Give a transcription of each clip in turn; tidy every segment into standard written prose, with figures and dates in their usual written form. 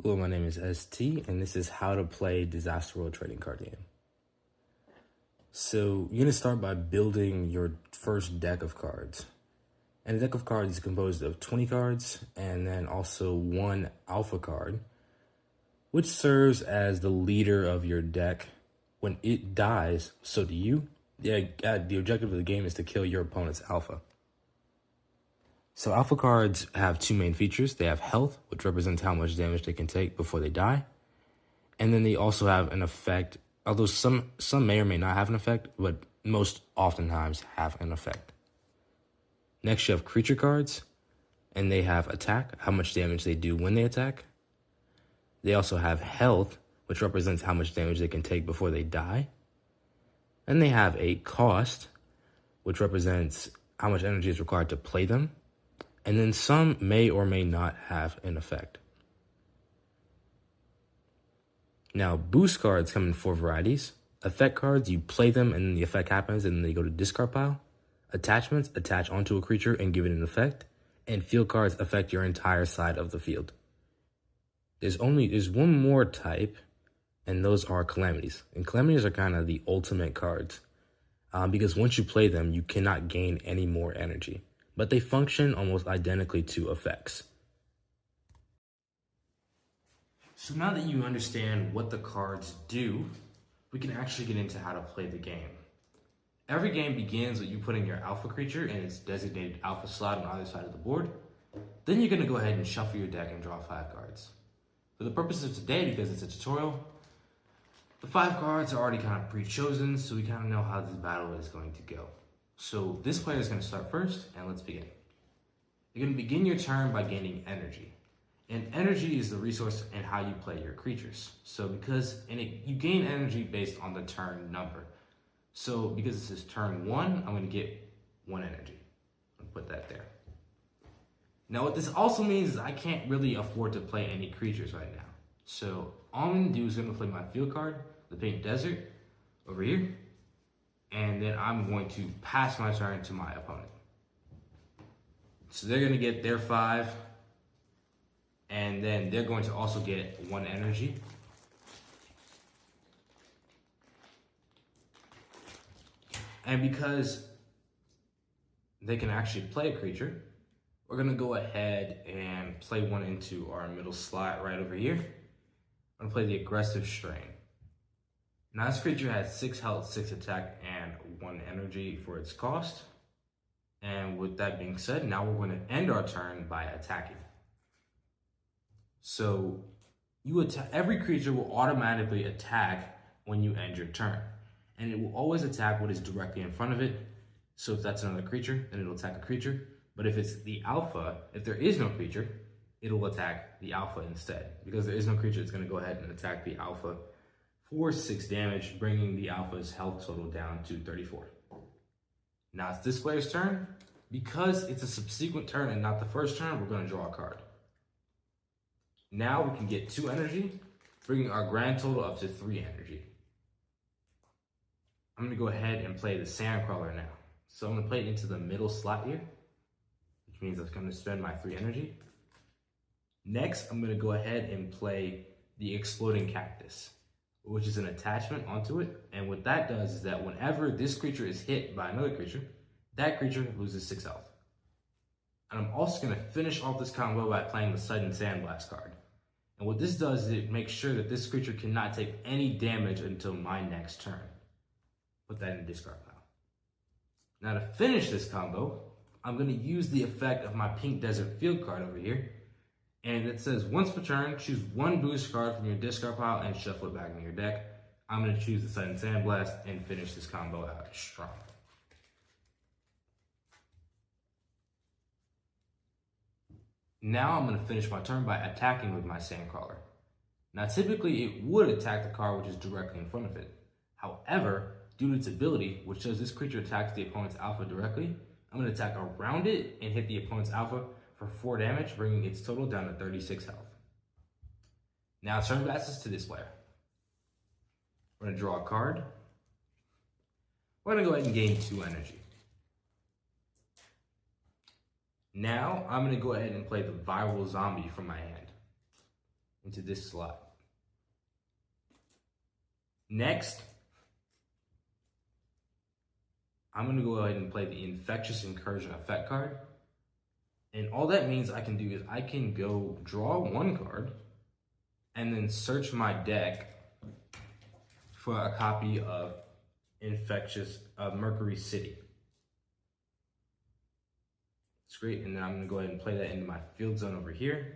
Hello, my name is ST, and this is how to play Disaster World Trading Card Game. So you're gonna start by building your first deck of cards. And the deck of cards is composed of 20 cards and then also one alpha card, which serves as the leader of your deck. When it dies, so do you. The objective of the game is to kill your opponent's alpha. So alpha cards have two main features. They have health, which represents how much damage they can take before they die. And then they also have an effect, although some may or may not have an effect, but most oftentimes have an effect. Next, you have creature cards, and they have attack, how much damage they do when they attack. They also have health, which represents how much damage they can take before they die. And they have a cost, which represents how much energy is required to play them. And then some may or may not have an effect. Now, boost cards come in four varieties. Effect cards, you play them and then the effect happens and then they go to discard pile. Attachments, attach onto a creature and give it an effect. And field cards affect your entire side of the field. There's one more type, and those are calamities. And calamities are kind of the ultimate cards. Because once you play them, you cannot gain any more energy. But they function almost identically to effects. So now that you understand what the cards do, we can actually get into how to play the game. Every game begins with you putting your alpha creature in its designated alpha slot on either side of the board. Then you're going to go ahead and shuffle your deck and draw 5 cards. For the purposes of today, because it's a tutorial, the 5 cards are already kind of pre-chosen, so we kind of know how this battle is going to go. So this player is going to start first, and let's begin. You're going to begin your turn by gaining energy. And energy is the resource and how you play your creatures. So you gain energy based on the turn number. So because this is turn 1, I'm going to get 1 energy. I'll put that there. Now what this also means is I can't really afford to play any creatures right now. So all I'm going to do is going to play my field card, the Pink Desert, over here. And then I'm going to pass my turn to my opponent. So they're going to get their 5. And then they're going to also get 1 energy. And because they can actually play a creature, we're going to go ahead and play 1 into our middle slot right over here. I'm going to play the Aggressive Strain. Now this creature has 6 health, 6 attack, and 1 energy for its cost. And with that being said, now we're going to end our turn by attacking. So every creature will automatically attack when you end your turn. And it will always attack what is directly in front of it. So if that's another creature, then it'll attack a creature. But if it's the alpha, if there is no creature, it'll attack the alpha instead. Because there is no creature, it's going to go ahead and attack the alpha for 6 damage, bringing the alpha's health total down to 34. Now it's this player's turn. Because it's a subsequent turn and not the first turn, we're going to draw a card. Now we can get 2 energy, bringing our grand total up to 3 energy. I'm going to go ahead and play the Sandcrawler now. So I'm going to play it into the middle slot here, which means I'm going to spend my 3 energy. Next, I'm going to go ahead and play the Exploding Cactus, which is an attachment onto it. And what that does is that whenever this creature is hit by another creature, that creature loses 6 health. And I'm also going to finish off this combo by playing the Sudden Sandblast card. And what this does is it makes sure that this creature cannot take any damage until my next turn. Put that in the discard pile. Now to finish this combo, I'm going to use the effect of my Pink Desert field card over here. And it says once per turn, choose 1 boost card from your discard pile and shuffle it back in your deck. I'm going to choose the Sudden Sandblast and finish this combo out strong. Now I'm going to finish my turn by attacking with my Sandcrawler. Now typically it would attack the card which is directly in front of it. However, due to its ability, which says this creature attacks the opponent's alpha directly, I'm going to attack around it and hit the opponent's alpha for 4 damage, bringing its total down to 36 health. Now turn passes to this player. We're going to draw a card. We're going to go ahead and gain 2 energy. Now, I'm going to go ahead and play the Viral Zombie from my hand. into this slot. Next, I'm going to go ahead and play the Infectious Incursion effect card. And all that means I can do is I can go draw one card and then search my deck for a copy of Mercury City. It's great, and then I'm going to go ahead and play that into my field zone over here.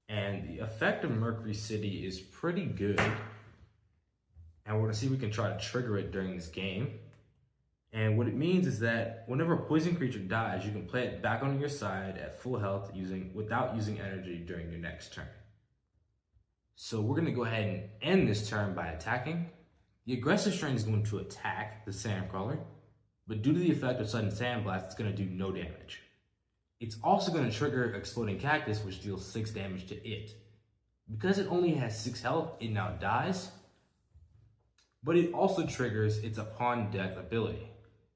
And the effect of Mercury City is pretty good. And we're going to see if we can try to trigger it during this game. And what it means is that whenever a poison creature dies, you can play it back on your side at full health without using energy during your next turn. So we're going to go ahead and end this turn by attacking. The aggressive strain is going to attack the Sandcrawler, but due to the effect of Sudden Sandblast, it's going to do no damage. It's also going to trigger Exploding Cactus, which deals 6 damage to it. Because it only has 6 health, it now dies, but it also triggers its Upon Death ability.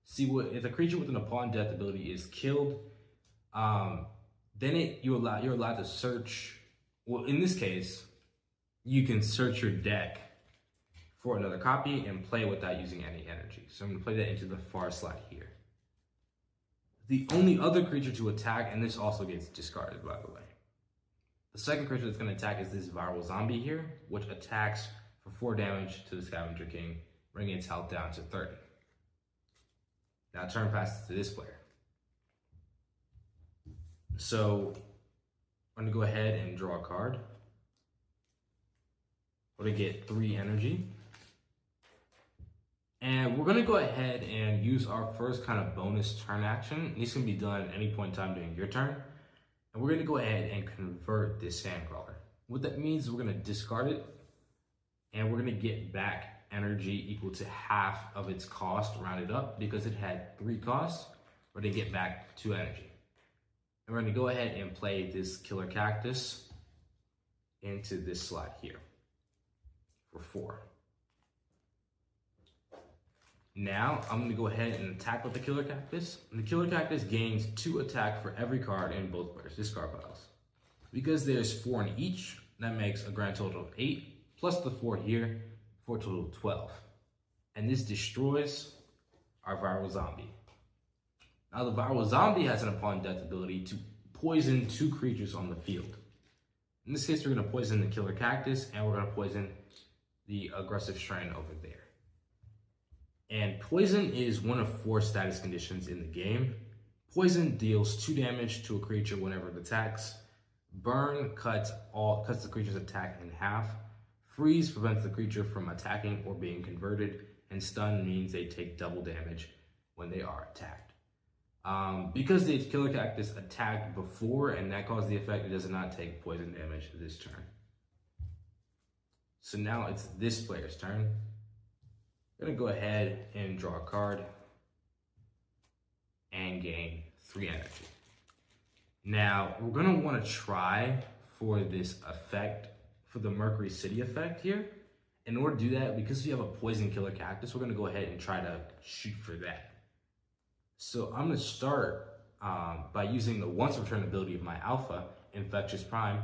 See, if a creature with an Upon Death ability is killed, then you're allowed to search. Well, in this case, you can search your deck for another copy and play without using any energy. So I'm going to play that into the far slot here. The only other creature to attack, and this also gets discarded, by the way. The second creature that's going to attack is this Viral Zombie here, which attacks for 4 damage to the Scavenger King, bringing its health down to 30. Now turn passes to this player. So I'm going to go ahead and draw a card. We're going to get 3 energy. And we're going to go ahead and use our first kind of bonus turn action. This can be done at any point in time during your turn. And we're going to go ahead and convert this Sandcrawler. What that means is we're going to discard it, and we're going to get back energy equal to half of its cost, rounded up, because it had 3 costs. We're going to get back 2 energy. And we're going to go ahead and play this Killer Cactus into this slot here for 4. Now, I'm going to go ahead and attack with the Killer Cactus. And the Killer Cactus gains 2 attack for every card in both players' discard piles. Because there's 4 in each, that makes a grand total of 8, plus the 4 here, for a total of 12. And this destroys our Viral Zombie. Now, the Viral Zombie has an Upon Death ability to poison 2 creatures on the field. In this case, we're going to poison the Killer Cactus, and we're going to poison the Aggressive Strain over there. And poison is one of 4 status conditions in the game. Poison deals 2 damage to a creature whenever it attacks. Burn cuts the creature's attack in half. Freeze prevents the creature from attacking or being converted. And stun means they take double damage when they are attacked. Because the Killer Cactus attacked before and that caused the effect, it does not take poison damage this turn. So now it's this player's turn. I'm going to go ahead and draw a card and gain 3 energy. Now, we're going to want to try for this effect, for the Mercury City effect here. In order to do that, because we have a Poison Killer Cactus, we're going to go ahead and try to shoot for that. So I'm going to start by using the once return ability of my alpha, Infectious Prime,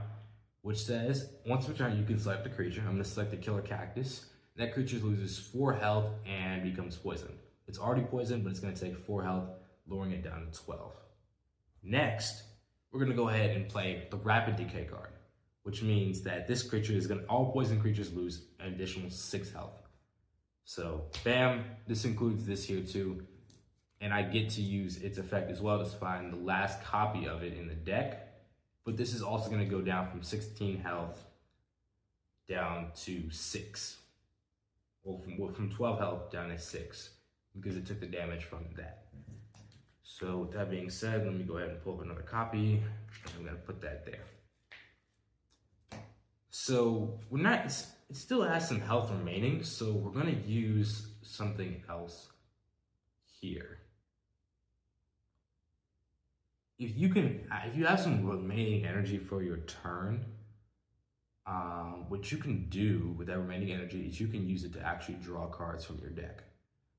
which says, once return, you can select a creature. I'm going to select the Killer Cactus. That creature loses 4 health and becomes poisoned. It's already poisoned, but it's going to take 4 health, lowering it down to 12. Next, we're going to go ahead and play the Rapid Decay card, which means that this creature is all poison creatures lose an additional 6 health. So, bam, this includes this here too. And I get to use its effect as well to find the last copy of it in the deck. But this is also going to go down from 16 health down to 6. Well, from 12 health down to 6, because it took the damage from that. So with that being said, let me go ahead and pull up another copy, and I'm going to put that there. So it still has some health remaining, so we're going to use something else here. If you have some remaining energy for your turn, what you can do with that remaining energy is you can use it to actually draw cards from your deck.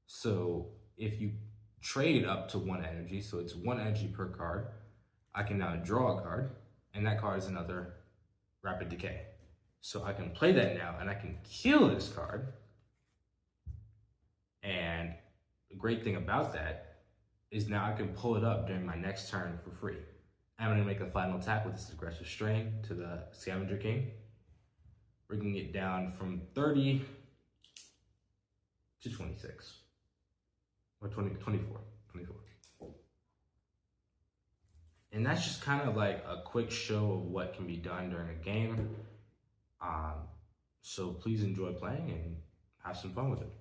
So if you trade it up to 1 energy, so it's 1 energy per card, I can now draw a card, and that card is another Rapid Decay. So I can play that now, and I can kill this card. And the great thing about that is now I can pull it up during my next turn for free. I'm going to make a final attack with this Aggressive Strain to the Scavenger King, bringing it down from 30 to 26. Or 24. And that's just kind of like a quick show of what can be done during a game. So please enjoy playing and have some fun with it.